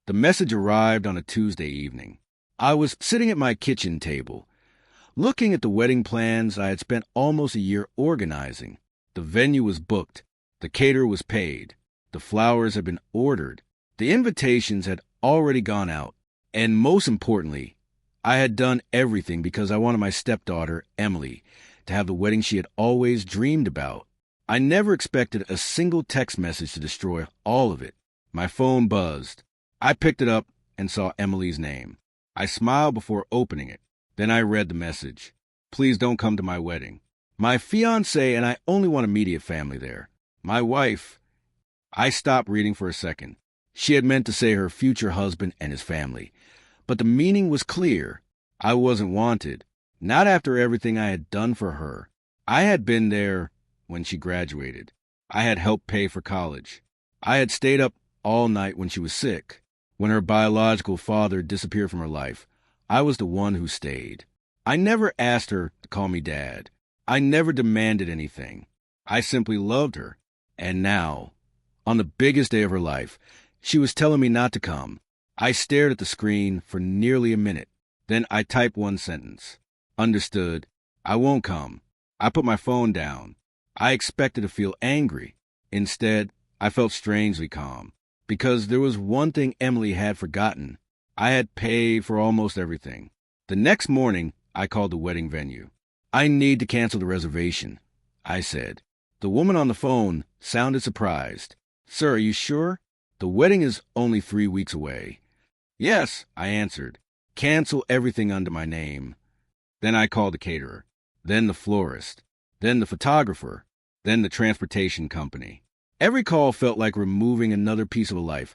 The message arrived on a Tuesday evening. I was sitting at my kitchen table, looking at the wedding plans I had spent almost a year organizing. The venue was booked. The caterer was paid. The flowers had been ordered. The invitations had already gone out. And most importantly, I had done everything because I wanted my stepdaughter, Emily, to have the wedding she had always dreamed about. I never expected a single text message to destroy all of it. My phone buzzed. I picked it up and saw Emily's name. I smiled before opening it. Then I read the message. Please don't come to my wedding. My fiancé and I only want immediate family there. My wife. I stopped reading for a second. She had meant to say her future husband and his family. But the meaning was clear. I wasn't wanted. Not after everything I had done for her. I had been there when she graduated. I had helped pay for college. I had stayed up all night when she was sick. When her biological father disappeared from her life, I was the one who stayed. I never asked her to call me Dad. I never demanded anything. I simply loved her. And now, on the biggest day of her life, she was telling me not to come. I stared at the screen for nearly a minute. Then I typed one sentence. Understood. I won't come. I put my phone down. I expected to feel angry. Instead, I felt strangely calm. Because there was one thing Emily had forgotten. I had paid for almost everything. The next morning, I called the wedding venue. I need to cancel the reservation, I said. The woman on the phone sounded surprised. Sir, are you sure? The wedding is only 3 weeks away. Yes, I answered. Cancel everything under my name. Then I called the caterer, then the florist, then the photographer, then the transportation company. Every call felt like removing another piece of a life.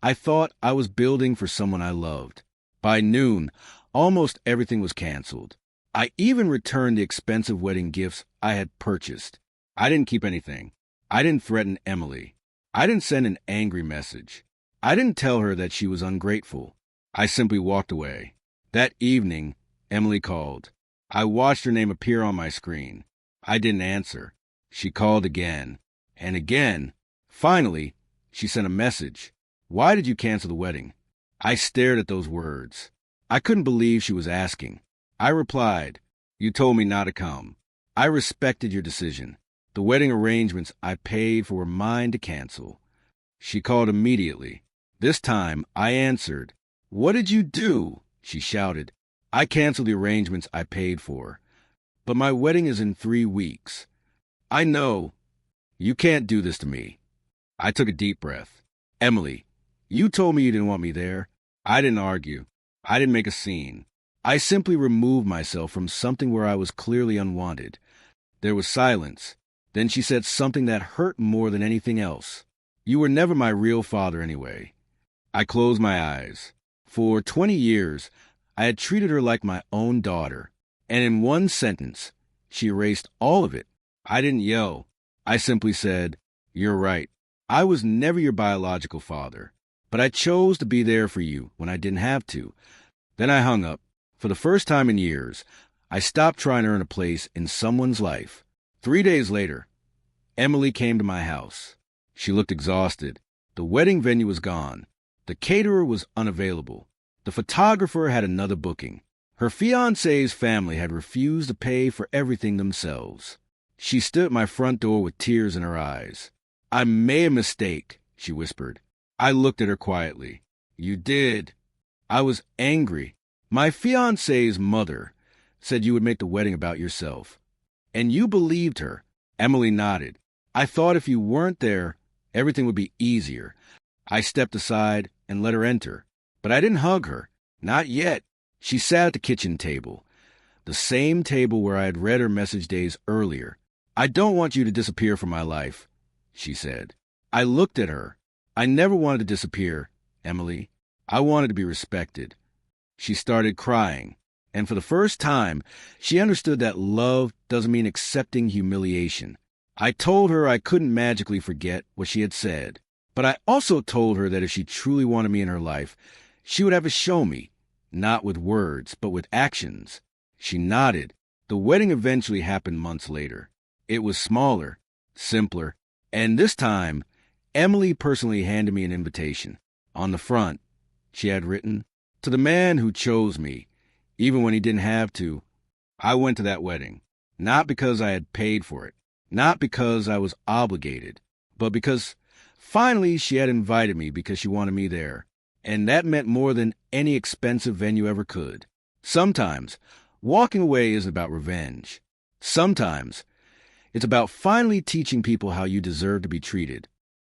I thought I was building for someone I loved. By noon, almost everything was canceled. I even returned the expensive wedding gifts I had purchased. I didn't keep anything. I didn't threaten Emily. I didn't send an angry message. I didn't tell her that she was ungrateful. I simply walked away. That evening, Emily called. I watched her name appear on my screen. I didn't answer. She called again. And again. Finally, she sent a message. Why did you cancel the wedding? I stared at those words. I couldn't believe she was asking. I replied, You told me not to come. I respected your decision. The wedding arrangements I paid for were mine to cancel. She called immediately. This time, I answered. What did you do? She shouted. I canceled the arrangements I paid for. But my wedding is in 3 weeks. I know. You can't do this to me. I took a deep breath. Emily, you told me you didn't want me there. I didn't argue. I didn't make a scene. I simply removed myself from something where I was clearly unwanted. There was silence. Then she said something that hurt more than anything else. You were never my real father anyway. I closed my eyes. For 20 years, I had treated her like my own daughter. And in one sentence, she erased all of it. I didn't yell. I simply said, You're right. I was never your biological father, but I chose to be there for you when I didn't have to. Then I hung up. For the first time in years, I stopped trying to earn a place in someone's life. 3 days later, Emily came to my house. She looked exhausted. The wedding venue was gone. The caterer was unavailable. The photographer had another booking. Her fiancé's family had refused to pay for everything themselves. She stood at my front door with tears in her eyes. I made a mistake, she whispered. I looked at her quietly. You did. I was angry. My fiancé's mother said you would make the wedding about yourself. And you believed her. Emily nodded. I thought if you weren't there, everything would be easier. I stepped aside and let her enter. But I didn't hug her. Not yet. She sat at the kitchen table, the same table where I had read her message days earlier. I don't want you to disappear from my life, she said. I looked at her. I never wanted to disappear, Emily. I wanted to be respected. She started crying, and for the first time, she understood that love doesn't mean accepting humiliation. I told her I couldn't magically forget what she had said, but I also told her that if she truly wanted me in her life, she would have to show me, not with words, but with actions. She nodded. The wedding eventually happened months later. It was smaller, simpler, and this time, Emily personally handed me an invitation. On the front, she had written. To the man who chose me, even when he didn't have to, I went to that wedding. Not because I had paid for it, not because I was obligated, but because finally she had invited me because she wanted me there. And that meant more than any expensive venue ever could. Sometimes, walking away is about revenge. Sometimes, it's about finally teaching people how you deserve to be treated.